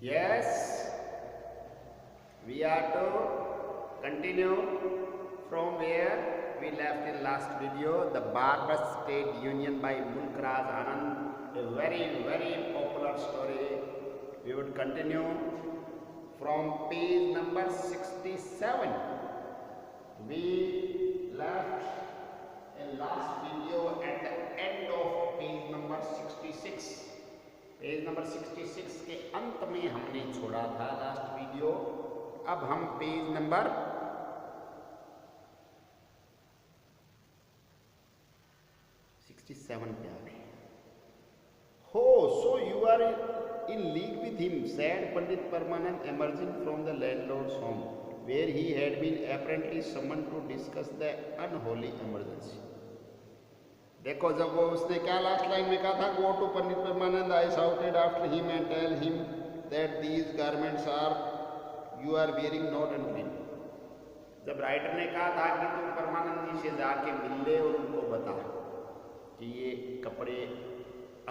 Yes, we are to continue from where we left in last video, the Barber State Union by Mulk Raj Anand, a very popular story. We would continue from page number 67. We left in last video at the end of page number 66. Page number 66 के अंत में हमने छोड़ा था last video. अब हम page number 67 पे आ गए। हो so you are in league with him, said Pandit Parmanand emerging from the landlord's home where he had been apparently summoned to discuss the unholy emergency। देखो, जब वो उसने क्या लास्ट लाइन में कहा था, go to Pandit Parmanand, I shouted after him and tell him that these garments are you are wearing not unclean. जब writer ने कहा था कि तुम परमानंद जी से जाके मिल ले और उनको बता कि ये कपड़े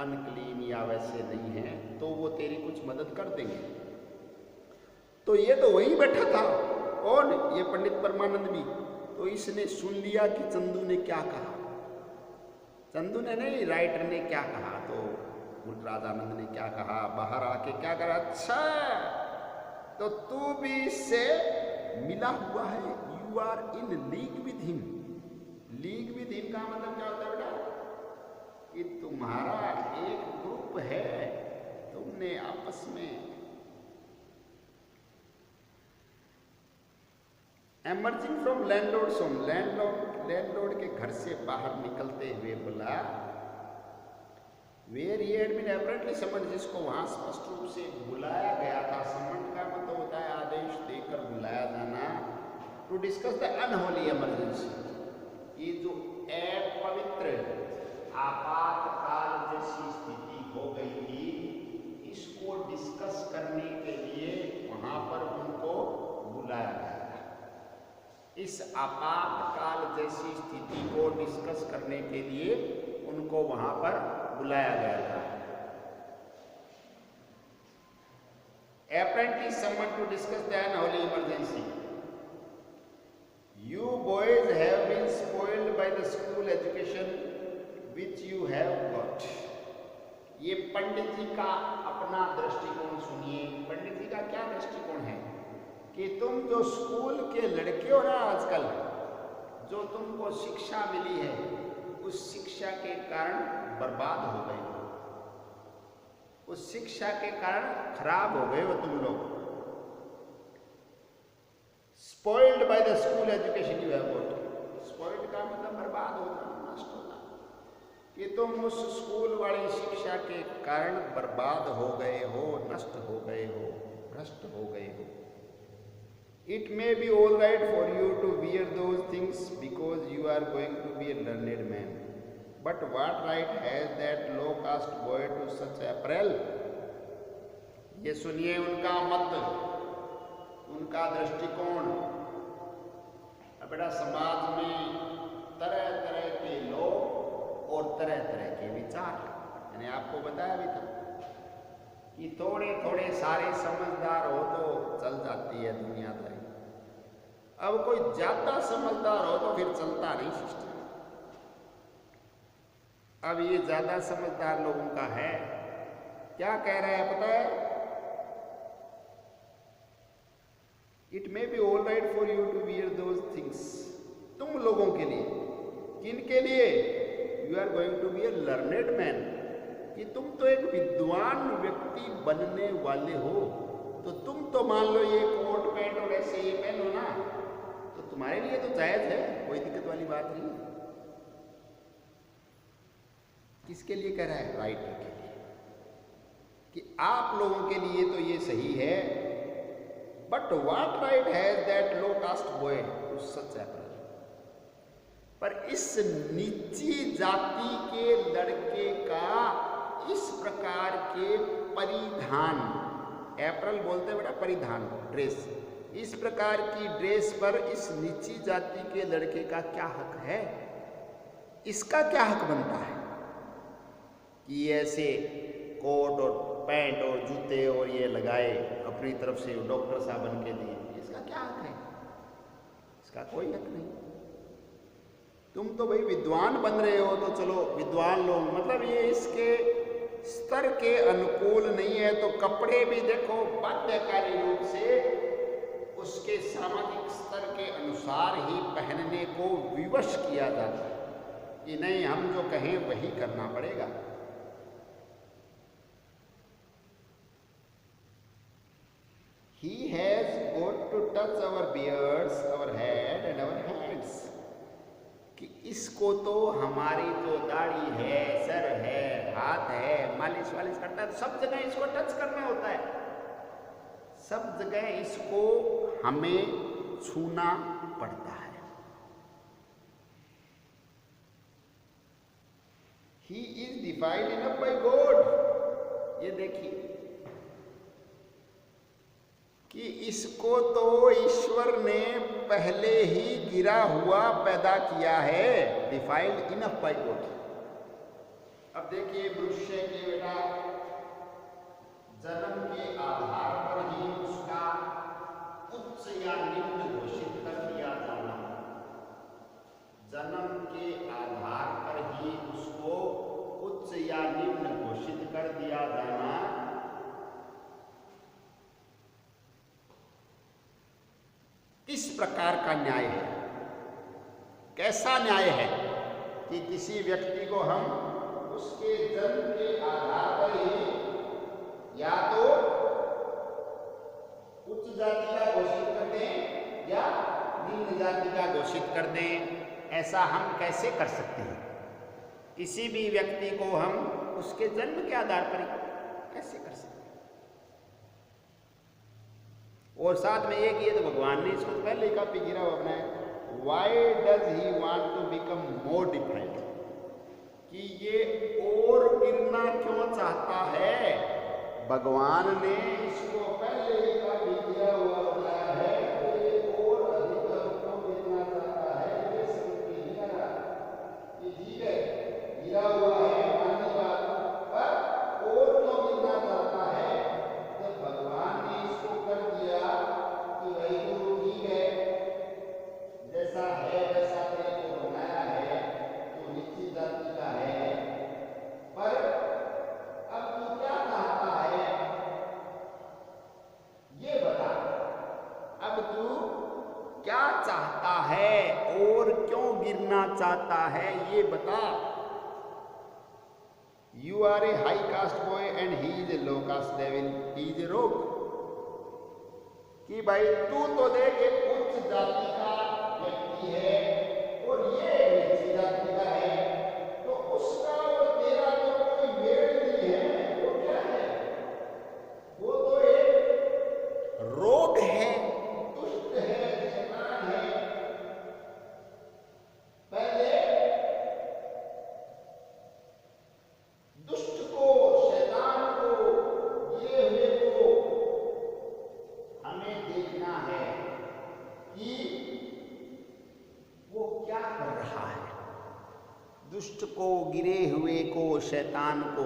अनक्लीन या वैसे नहीं हैं, तो वो तेरी कुछ मदद कर देंगे। तो ये तो वहीं बैठा था, कौन, ये पंडित परमानंद भी। तो इसने सुन लिया कि चंदू ने क्या कहा। चंदू ने नहीं, राइटर ने क्या कहा। तो मुल्क राज आनंद ने क्या कहा, बाहर आके क्या करा, अच्छा तो तू भी इससे मिला हुआ है, you are in league with him. League with him का मतलब क्या होता है बेटा, कि तुम्हारा एक ग्रुप है, तुमने आपस में emerging from landlord's home, landlord के घर से बाहर निकलते हुए बोला, where he had been apparently summoned, जिसको वहां स्पष्ट रूप से बुलाया गया था। समन्ड का मतलब होता है आदेश देकर बुलाया जाना। To discuss the unholy emergency, ये जो अपवित्र आपातकाल जैसी स्थिति हो गई थी, इसको डिस्कस करने के लिए वहां पर उनको बुलाया गया। इस आपातकाल जैसी स्थिति को डिस्कस करने के लिए उनको वहां पर बुलाया गया था। Apparently someone to discuss the unholy emergency. You boys have been spoiled by the school education which you have got. ये पंडित जी का अपना दृष्टिकोण सुनिए। पंडित जी का क्या दृष्टिकोण है कि तुम जो स्कूल के लड़के हो ना आजकल, जो तुमको शिक्षा मिली है, उस शिक्षा के कारण बर्बाद हो गए हो, उस शिक्षा के कारण खराब हो गए हो तुम लोग। Spoiled by the school education you have got. Spoiled का मतलब बर्बाद होना, नष्ट होना, कि तुम उस स्कूल वाली शिक्षा के कारण बर्बाद हो गए हो, नष्ट हो गए हो, भ्रष्ट हो गए हो। It may be all right for you to wear those things because you are going to be a learned man, but what right has that low-caste boy to such apparel? ये सुनिए उनका मत, उनका दृष्टिकोण। अब बेटा, समाज में तरह तरह के लोग और तरह तरह के विचार, मैंने आपको बताया भी था कि थोड़े थोड़े सारे समझदार हो तो चल जाती है दुनियादारी। अब कोई ज्यादा समझदार हो तो फिर चलता नहीं सिस्टम। अब ये ज्यादा समझदार लोगों का है, क्या कह रहा है पता है, it may be all right for you to wear those things. तुम लोगों के लिए, किनके लिए, you are going to be a learned man, कि तुम तो एक विद्वान व्यक्ति बनने वाले हो। तो तुम तो मान लो ये कोट पैंट और ऐसे ये पहनो ना, तो तुम्हारे लिए तो जायज है, कोई दिक्कत वाली बात नहीं। किसके लिए कह रहा है, राइटर के लिए, कि आप लोगों के लिए तो ये सही है। But what right has that low caste boy to such apple, पर इस नीची जाति के लड़के का इस प्रकार के परिधान, अप्रैल बोलते हैं बेटा परिधान, ड्रेस, इस प्रकार की ड्रेस पर इस नीची जाति के लड़के का क्या हक है, इसका क्या हक बनता है कि ऐसे कोट और पैंट और जूते और ये लगाए अपनी तरफ से डॉक्टर साहब बन के दिए, इसका क्या हक है? इसका कोई हक नहीं। तुम तो भाई विद्वान बन रहे हो तो चलो विद्वान लोग, मतलब ये इसके स्तर के अनुकूल नहीं है तो कपड़े भी देखो बाध्यकारी रूप से उसके सामाजिक स्तर के अनुसार ही पहनने को विवश किया जाता है कि नहीं हम जो कहें वही करना पड़ेगा। He has got to touch our beards, our head and our hands. कि इसको तो हमारी जो दाढ़ी है, सर है, हाथ है, मालिश वालिश करता है तो सब जगह इसको टच करना होता है, सब जगह इसको हमें छूना पड़ता है। He is defined enough by God। ये देखिए कि इसको तो ईश्वर ने पहले ही गिरा हुआ पैदा किया है, डिफाइंड इनफ बाय गॉड। अब देखिए मनुष्य के बेटा जन्म के आधार पर ही उसका उच्च या निम्न घोषित कर दिया जाना, जन्म के आधार पर ही उसको उच्च या निम्न घोषित कर दिया जाना किस प्रकार का न्याय है? कैसा न्याय है कि किसी व्यक्ति को हम उसके जन्म के आधार पर ही या तो उच्च जाति का घोषित कर दें या निम्न जाति का घोषित कर दें? ऐसा हम कैसे कर सकते हैं? किसी भी व्यक्ति को हम उसके जन्म के आधार पर कैसे कर सकते हैं? और साथ में एक ये तो भगवान ने इसको पहले ही काफी गिरा हुआ बनाया, why does he want to become more defined, कि ये और गिरना क्यों चाहता है? भगवान ने इसको पहले ही काफी गिरा हुआ बनाया है, तो ये और अधिक क्यों गिरना चाहता है? ये समझ में नहीं आ रहा। ये ठीक है गिरा हुआ है मानने बात, पर और क्यों गिरना चाहता है? जब भगवान ने इसको कर दिया कि वही तो ठीक है, जैसा है वैसा तेरे को बनाया है, तो नीची जाति का है, पर अब तू क्या चाहता है ये बता। अब तू क्या चाहता है और क्यों गिरना चाहता है ये बता। You are a high caste boy and he is a low caste devil, he is a rogue। कि भाई तू तो देख एक उच्च जाति का व्यक्ति है और ये नीची जाति का है, तो उसका और तेरा तो कोई मेल नहीं है। वो क्या है? वो तो एक रोग है, दुष्ट है, शैतान है। पहले दुष्ट को, शैतान को, ये हुए को हमें देखना है कि वो क्या कर रहा है। दुष्ट को, गिरे हुए को, शैतान को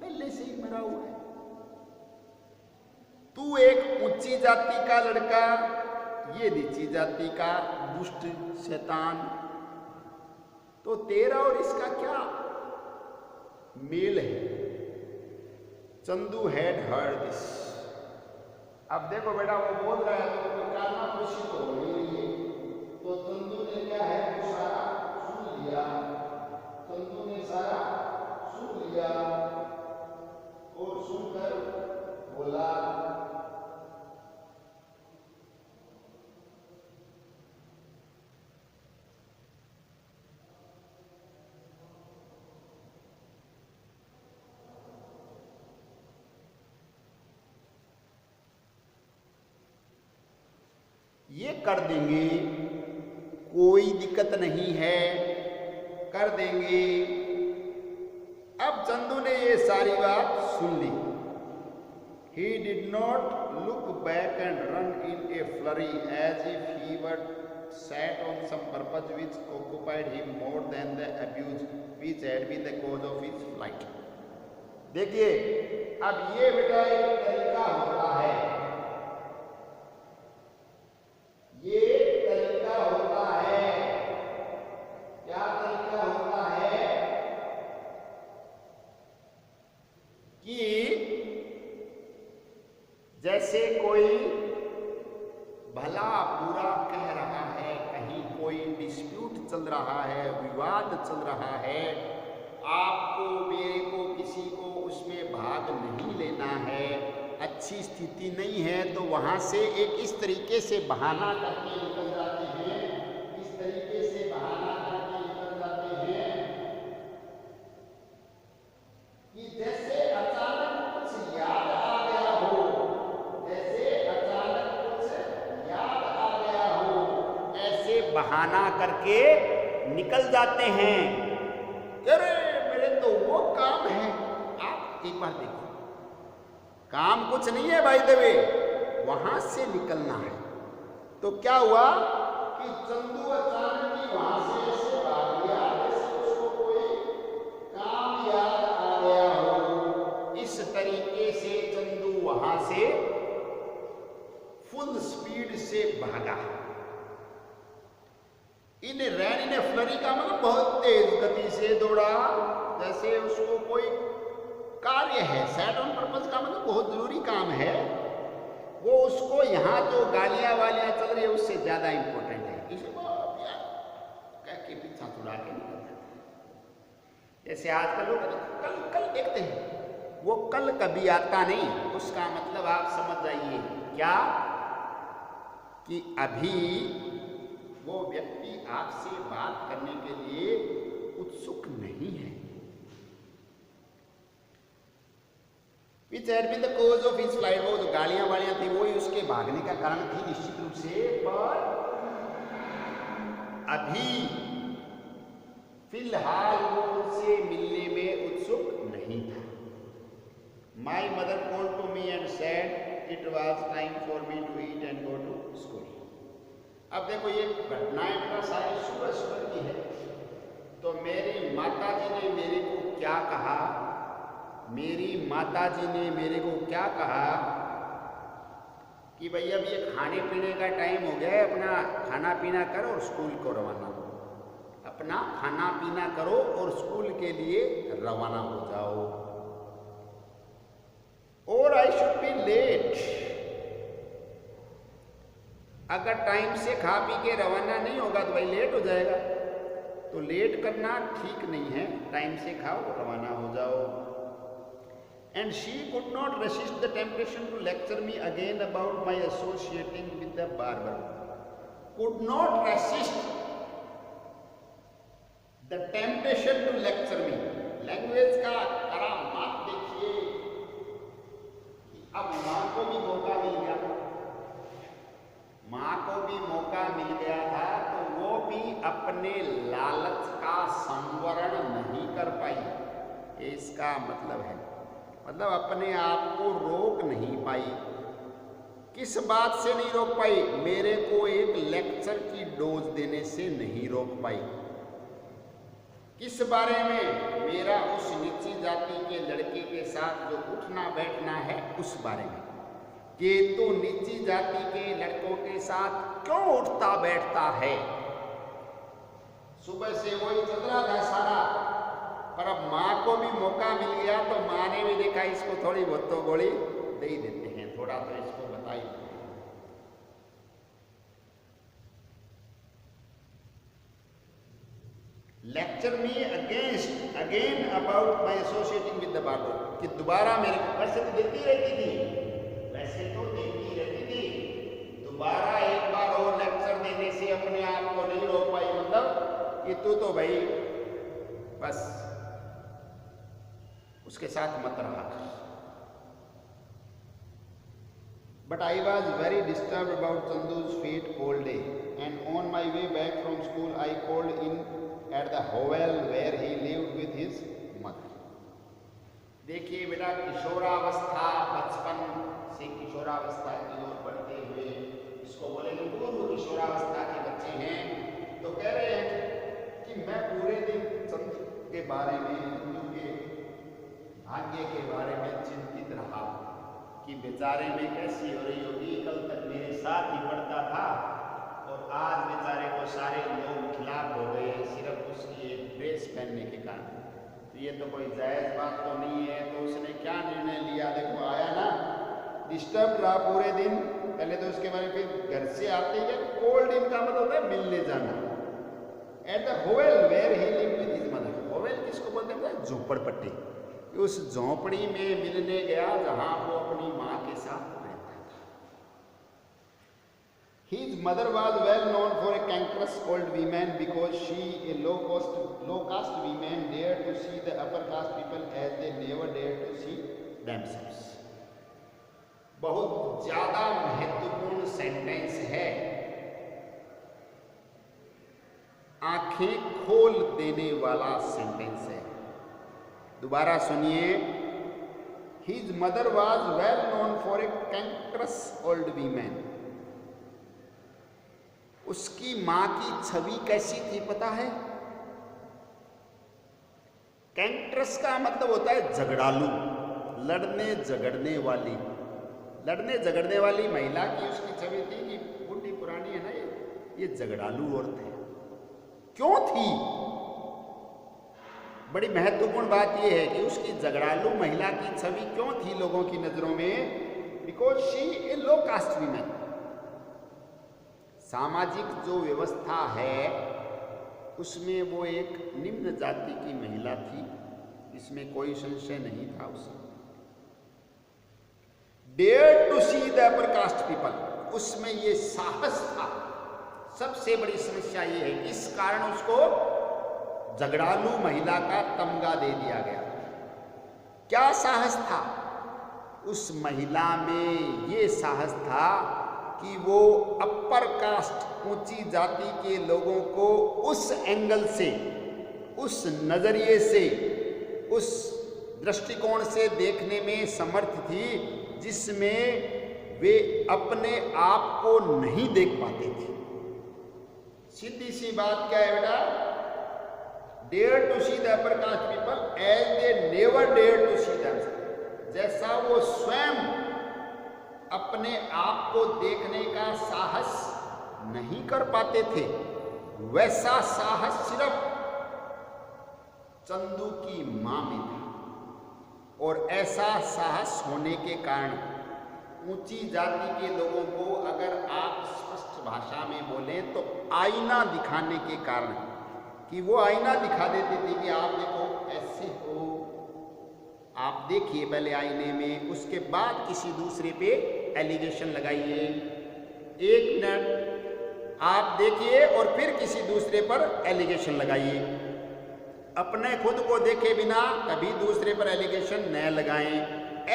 पहले से ही मरा हुआ है। तू एक ऊंची जाति का लड़का, ये नीची जाति का दुष्ट शैतान, तो तेरा और इसका क्या मेल है? Chandu had heard this. अब देखो बेटा वो बोल रहा है तो काना खुशी तो हो ही रही है, तो चंदू ने क्या है वो सारा सुन लिया, चंदू ने सारा सुन लिया और सुनकर बोला ये कर देंगे, कोई दिक्कत नहीं है, कर देंगे। अब चंदू ने ये सारी बात सुन ली। He did not look back and run in a flurry as if he were set on some purpose which occupied him more than the abuse which had been the cause of his flight। देखिए अब ये बेटा एक तरीका होता है, ये तरीका होता है, क्या तरीका होता है कि जैसे कोई भला बुरा कह रहा है, कहीं कोई डिस्प्यूट चल रहा है, विवाद चल रहा है, आपको मेरे को किसी को उसमें भाग नहीं लेना है, अच्छी स्थिति नहीं है, तो वहां से एक इस तरीके से बहाना करके निकल जाते हैं, इस तरीके से बहाना करके निकल जाते हैं कि जैसे अचानक कुछ याद आ गया हो, जैसे अचानक कुछ याद आ गया हो, ऐसे बहाना करके निकल जाते हैं। अरे मेरे तो वो काम है। आप एक बार देखो, काम कुछ नहीं है भाई देवे, वहां से निकलना है। तो क्या हुआ कि चंदू अचानक ही वहां से ऐसे भाग गया जैसे उसको कोई काम याद आ गया हो। इस तरीके से चंदू वहां से फुल स्पीड से भागा। इन रैन इन फ्लरी का मतलब बहुत तेज गति से दौड़ा, जैसे उसको कोई कार्य है, सेट ऑन पर्पस का मतलब बहुत जरूरी काम है, वो उसको यहाँ जो गालियां वालियां चल रही है उससे ज्यादा इंपॉर्टेंट है, इसको कह के पीछा छुड़ा के निकल जाते हैं। जैसे आजकल लोग कल कल देखते हैं, वो कल कभी आता नहीं, उसका मतलब आप समझ जाइए क्या कि अभी वो व्यक्ति आपसे बात करने के लिए उत्सुक नहीं है। Which had been the cause of his flight, वो जो गालियां वालियां थी वो ही उसके भागने का कारण थी निश्चित रूप से, पर अभी फिलहाल वो उनसे मिलने में उत्सुक नहीं था। My mother called to me and said it was time for me to eat and go to school. अब देखो ये घटनाएं बेटा सारी सुबह सुबह की है। तो मेरी माता जी ने मेरे को क्या कहा, मेरी माता जी ने मेरे को क्या कहा कि भाई अब ये खाने पीने का टाइम हो गया है, अपना खाना पीना करो और स्कूल को रवाना हो, अपना खाना पीना करो और स्कूल के लिए रवाना हो जाओ, और आई शुड बी लेट। अगर टाइम से खा पी के रवाना नहीं होगा तो भाई लेट हो जाएगा, तो लेट करना ठीक नहीं है, टाइम से खाओ रवाना हो जाओ। And she could not resist the temptation to lecture me again about my associating with the barber. Could not resist the temptation to lecture me. Language का करामात देखिए कि अब माँ को भी मौका मिल गया, माँ को भी मौका मिल गया था, तो वो भी अपने लालच का संवरण नहीं कर पाई। इसका मतलब है, मतलब अपने आप को रोक नहीं पाई। किस बात से नहीं रोक पाई? मेरे को एक लेक्चर की डोज देने से नहीं रोक पाई। किस बारे में? मेरा उस नीची जाति के लड़के के साथ जो उठना बैठना है उस बारे में, कि तू नीची जाति के लड़कों के साथ क्यों उठता बैठता है। सुबह से वही चल रहा था सारा, पर अब माँ को भी मौका मिल गया तो माँ ने भी देखा इसको थोड़ी बहुत तो गोली दे ही देते हैं, थोड़ा तो इसको बताई। Lecture me again about my associating with the barber, कि दोबारा मेरे को वैसे तो देती रहती थी, वैसे तो देती रहती थी, दोबारा एक बार और लेक्चर देने से अपने आप को नहीं रोक पाई। मतलब कि तू तो भाई बस उसके साथ मत रहा। But I was very disturbed about Chandu's fate all day, and on my way back from school I called in at the hovel where he lived with his mother. देखिए बेटा, किशोरावस्था, बचपन से किशोरावस्था की ओर बढ़ते हुए, इसको बोलेंगे पूर्व किशोरावस्था के बच्चे हैं, तो कह रहे हैं कि मैं पूरे दिन चंदू के बारे में, चंदू के भाग्य के बारे में चिंतित रहा कि बेचारे में कैसी हो रही होगी, कल तक मेरे साथ ही पढ़ता था और आज बेचारे को सारे लोग खिलाफ हो गए सिर्फ उसकी एक ड्रेस पहनने के कारण। तो ये तो कोई जायज़ बात तो नहीं है। तो उसने क्या निर्णय लिया, देखो आया ना, डिस्टर्ब रहा पूरे दिन। पहले तो उसके बारे में फिर घर से आते ही कोल्ड इन का मतलब होता है मिलने जाना। At the hovel where he lived with his mother, hovel किसको बोलते हैं, झोपड़पट्टी। उस झोपड़ी में मिलने गया जहां वो अपनी माँ के साथ रहता था। His mother was well known for a cantankerous old woman because she, a low caste woman, dared to see the upper caste people as they never dared to see themselves. बहुत ज्यादा महत्वपूर्ण सेंटेंस है, आंखें खोल देने वाला sentence है। दोबारा सुनिए। His mother was well known for a cantankerous old woman. उसकी मां की छवि कैसी थी पता है? कैंट्रस का मतलब होता है झगड़ालू, लड़ने झगड़ने वाली। लड़ने झगड़ने वाली महिला की उसकी छवि थी कि बुढ़ी पुरानी है ना, ये झगड़ालू औरत है। क्यों थी? बड़ी महत्वपूर्ण बात यह है कि उसकी झगड़ालू महिला की छवि क्यों थी लोगों की नजरों में? Because she a low caste women. सामाजिक जो व्यवस्था है उसमें वो एक निम्न जाति की महिला थी, इसमें कोई संशय नहीं था। उसमें dare to see the upper caste people, उसमें ये साहस था। सबसे बड़ी समस्या ये है, इस कारण उसको झगड़ालू महिला का तमगा दे दिया गया। क्या साहस था? उस महिला में ये साहस था कि वो अपर कास्ट ऊंची जाति के लोगों को उस एंगल से, उस नजरिए से, उस दृष्टिकोण से देखने में समर्थ थी जिसमें वे अपने आप को नहीं देख पाते थे। सीधी सी बात क्या है बेटा? Dare to see the upper caste people as they never dare to see themselves. जैसा वो स्वयं अपने आप को देखने का साहस नहीं कर पाते थे, वैसा साहस सिर्फ चंदू की मां में था। और ऐसा साहस होने के कारण ऊंची जाति के लोगों को अगर आप स्पष्ट भाषा में बोलें तो आईना दिखाने के कारण, कि वो आईना दिखा देते थे कि आप देखो ऐसे हो, आप देखिए पहले आईने में, उसके बाद किसी दूसरे पे एलिगेशन लगाइए। एक मिनट आप देखिए और फिर किसी दूसरे पर एलिगेशन लगाइए। अपने खुद को देखे बिना कभी दूसरे पर एलिगेशन न लगाएं।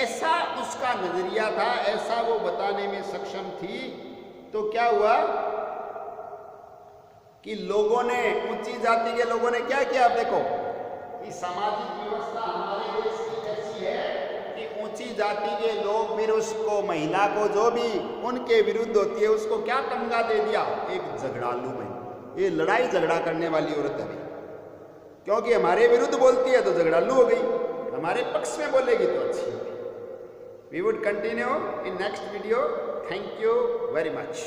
ऐसा उसका नजरिया था, ऐसा वो बताने में सक्षम थी। तो क्या हुआ कि लोगों ने, ऊंची जाति के लोगों ने क्या किया? आप देखो कि सामाजिक व्यवस्था हमारे देश की ऐसी है कि ऊंची जाति के लोग फिर उसको, महिला को जो भी उनके विरुद्ध होती है उसको क्या तमगा दे दिया? एक झगड़ालू में, ये लड़ाई झगड़ा करने वाली औरत है। क्योंकि हमारे विरुद्ध बोलती है तो झगड़ालू हो गई, हमारे पक्ष में बोलेगी तो अच्छी होगी। We would continue in next video. Thank you very much.